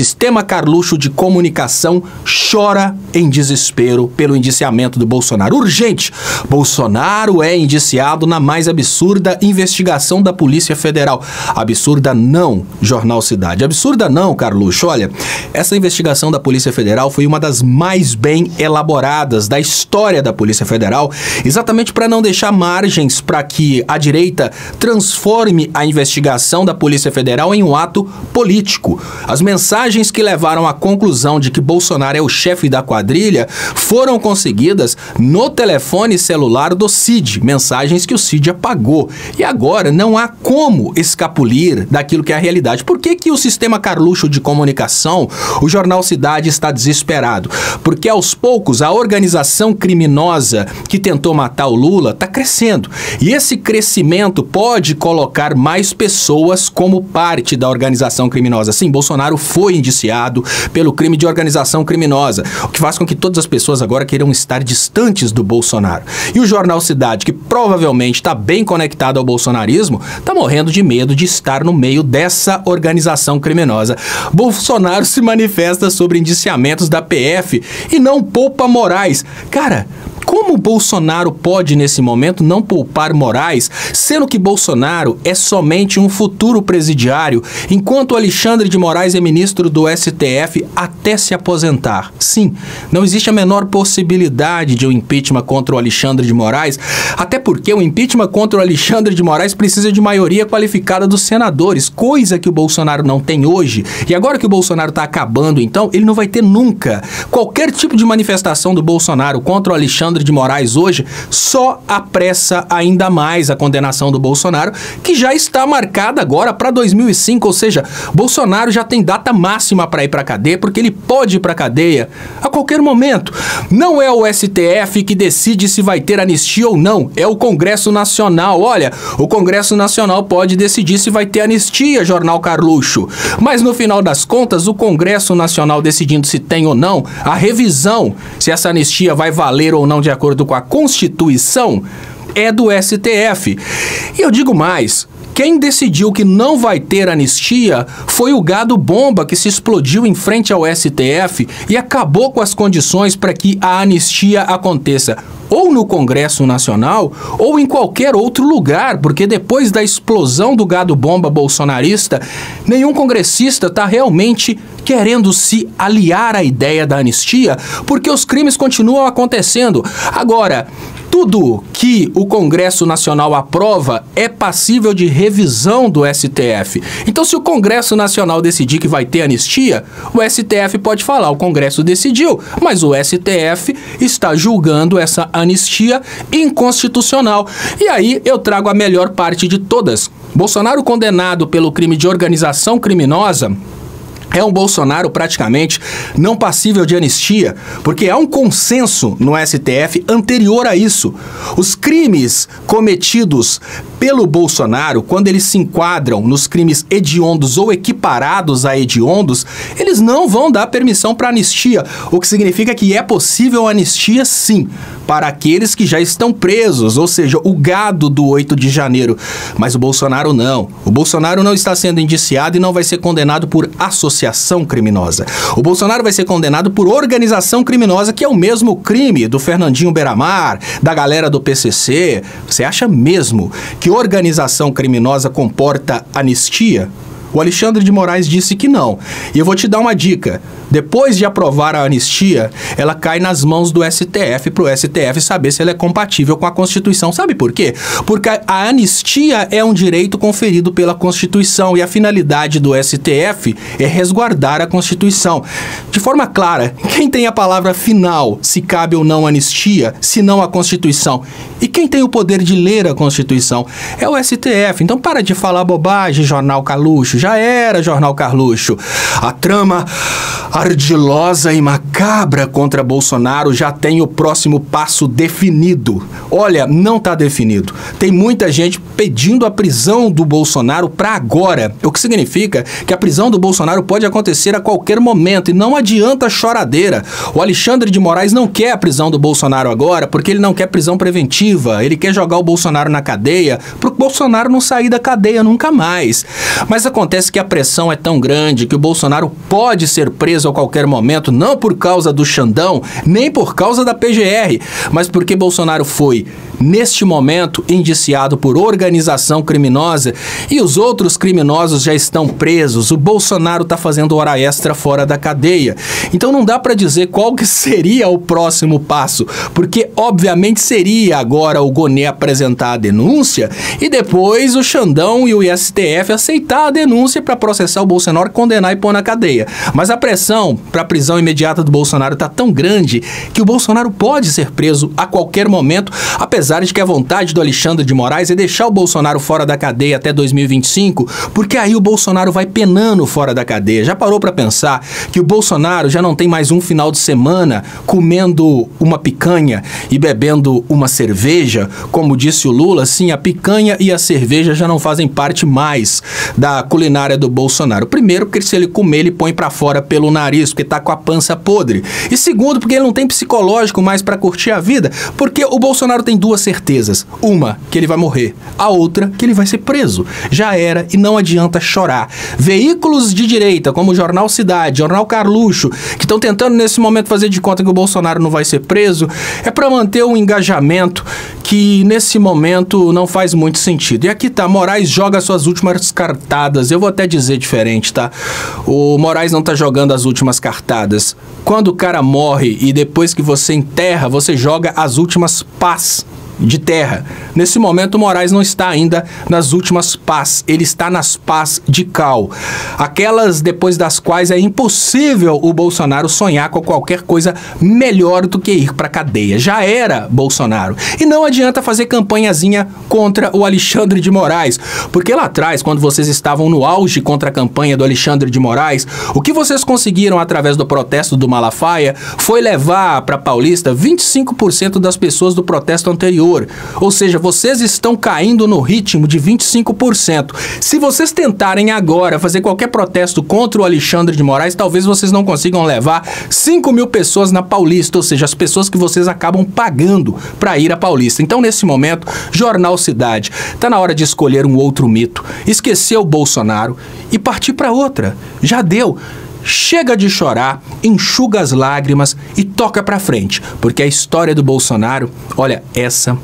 Sistema Carluxo de Comunicação chora em desespero pelo indiciamento do Bolsonaro. Urgente! Bolsonaro é indiciado na mais absurda investigação da Polícia Federal. Absurda não, Jornal Cidade. Absurda não, Carluxo. Olha, essa investigação da Polícia Federal foi uma das mais bem elaboradas da história da Polícia Federal, exatamente para não deixar margens para que a direita transforme a investigação da Polícia Federal em um ato político. As mensagens que levaram à conclusão de que Bolsonaro é o chefe da quadrilha foram conseguidas no telefone celular do Cid, mensagens que o Cid apagou. E agora não há como escapulir daquilo que é a realidade. Por que o Sistema Carluxo de Comunicação, o Jornal Cidade, está desesperado? Porque aos poucos a organização criminosa que tentou matar o Lula está crescendo. E esse crescimento pode colocar mais pessoas como parte da organização criminosa. Sim, Bolsonaro foi indiciado pelo crime de organização criminosa, o que faz com que todas as pessoas agora queiram estar distantes do Bolsonaro. E o Jornal Cidade, que provavelmente está bem conectado ao bolsonarismo, está morrendo de medo de estar no meio dessa organização criminosa. Bolsonaro se manifesta sobre indiciamentos da PF e não poupa Moraes. Cara, como Bolsonaro pode, nesse momento, não poupar Moraes, sendo que Bolsonaro é somente um futuro presidiário, enquanto Alexandre de Moraes é ministro do STF até se aposentar? Sim, não existe a menor possibilidade de um impeachment contra o Alexandre de Moraes, até porque o impeachment contra o Alexandre de Moraes precisa de maioria qualificada dos senadores, coisa que o Bolsonaro não tem hoje. E agora que o Bolsonaro está acabando, então, ele não vai ter nunca. Qualquer tipo de manifestação do Bolsonaro contra o Alexandre de Moraes hoje só apressa ainda mais a condenação do Bolsonaro, que já está marcada agora para 2005, ou seja, Bolsonaro já tem data máxima para ir para a cadeia, porque ele pode ir para a cadeia a qualquer momento. Não é o STF que decide se vai ter anistia ou não, é o Congresso Nacional. Olha, o Congresso Nacional pode decidir se vai ter anistia, Jornal Carluxo, mas no final das contas, o Congresso Nacional decidindo se tem ou não, a revisão, se essa anistia vai valer ou não de acordo com a Constituição, é do STF. E eu digo mais, quem decidiu que não vai ter anistia foi o gado bomba que se explodiu em frente ao STF e acabou com as condições para que a anistia aconteça, ou no Congresso Nacional, ou em qualquer outro lugar, porque depois da explosão do gado bomba bolsonarista, nenhum congressista está realmente querendo se aliar à ideia da anistia, porque os crimes continuam acontecendo. Agora, tudo que o Congresso Nacional aprova é passível de revisão do STF. Então, se o Congresso Nacional decidir que vai ter anistia, o STF pode falar, o Congresso decidiu, mas o STF está julgando essa anistia inconstitucional. E aí eu trago a melhor parte de todas. Bolsonaro condenado pelo crime de organização criminosa é um Bolsonaro praticamente não passível de anistia, porque há um consenso no STF anterior a isso. Os crimes cometidos pelo Bolsonaro, quando eles se enquadram nos crimes hediondos ou equiparados a hediondos, eles não vão dar permissão para anistia, o que significa que é possível anistia sim, para aqueles que já estão presos, ou seja, o gado do 8 de janeiro. Mas o Bolsonaro não. O Bolsonaro não está sendo indiciado e não vai ser condenado por associação criminosa. O Bolsonaro vai ser condenado por organização criminosa, que é o mesmo crime do Fernandinho Beiramar, da galera do PCC. Você acha mesmo que organização criminosa comporta anistia? O Alexandre de Moraes disse que não. E eu vou te dar uma dica. Depois de aprovar a anistia, ela cai nas mãos do STF, para o STF saber se ela é compatível com a Constituição. Sabe por quê? Porque a anistia é um direito conferido pela Constituição e a finalidade do STF é resguardar a Constituição. De forma clara, quem tem a palavra final, se cabe ou não anistia, se não a Constituição? E quem tem o poder de ler a Constituição? É o STF. Então para de falar bobagem, Jornal Carluxo. Já era, Jornal Carluxo. A trama ardilosa e macabra contra Bolsonaro já tem o próximo passo definido. Olha, não está definido. Tem muita gente pedindo a prisão do Bolsonaro para agora, o que significa que a prisão do Bolsonaro pode acontecer a qualquer momento e não adianta choradeira. O Alexandre de Moraes não quer a prisão do Bolsonaro agora porque ele não quer prisão preventiva, ele quer jogar o Bolsonaro na cadeia para o Bolsonaro não sair da cadeia nunca mais. Mas acontece Acontece que a pressão é tão grande que o Bolsonaro pode ser preso a qualquer momento, não por causa do Xandão, nem por causa da PGR, mas porque Bolsonaro foi, neste momento, indiciado por organização criminosa e os outros criminosos já estão presos. O Bolsonaro está fazendo hora extra fora da cadeia. Então não dá para dizer qual que seria o próximo passo, porque obviamente seria agora o Gonê apresentar a denúncia e depois o Xandão e o STF aceitar a denúncia para processar o Bolsonaro, condenar e pôr na cadeia. Mas a pressão para a prisão imediata do Bolsonaro está tão grande que o Bolsonaro pode ser preso a qualquer momento, apesar de que a vontade do Alexandre de Moraes é deixar o Bolsonaro fora da cadeia até 2025, porque aí o Bolsonaro vai penando fora da cadeia. Já parou para pensar que o Bolsonaro já não tem mais um final de semana comendo uma picanha e bebendo uma cerveja? Como disse o Lula, sim, a picanha e a cerveja já não fazem parte mais da culinária do Bolsonaro. Primeiro, porque se ele comer, ele põe para fora pelo nariz, porque tá com a pança podre. E segundo, porque ele não tem psicológico mais para curtir a vida, porque o Bolsonaro tem duas certezas. Uma, que ele vai morrer. A outra, que ele vai ser preso. Já era e não adianta chorar. Veículos de direita, como o Jornal Cidade, Jornal Carluxo, que estão tentando nesse momento fazer de conta que o Bolsonaro não vai ser preso, é para manter um engajamento que nesse momento não faz muito sentido. E aqui tá, Moraes joga suas últimas cartadas. Eu vou até dizer diferente, tá? O Moraes não tá jogando as últimas cartadas. Quando o cara morre e depois que você enterra, você joga as últimas pás de terra. Nesse momento, o Moraes não está ainda nas últimas pás, ele está nas pás de cal. Aquelas depois das quais é impossível o Bolsonaro sonhar com qualquer coisa melhor do que ir para cadeia. Já era Bolsonaro. E não adianta fazer campanhazinha contra o Alexandre de Moraes, porque lá atrás, quando vocês estavam no auge contra a campanha do Alexandre de Moraes, o que vocês conseguiram através do protesto do Malafaia foi levar para Paulista 25% das pessoas do protesto anterior. Ou seja, vocês estão caindo no ritmo de 25%. Se vocês tentarem agora fazer qualquer protesto contra o Alexandre de Moraes, talvez vocês não consigam levar 5 mil pessoas na Paulista, ou seja, as pessoas que vocês acabam pagando para ir à Paulista. Então, nesse momento, Jornal Cidade, tá na hora de escolher um outro mito, esquecer o Bolsonaro e partir para outra. Já deu. Chega de chorar, enxuga as lágrimas e toca pra frente, porque a história do Bolsonaro, olha, essa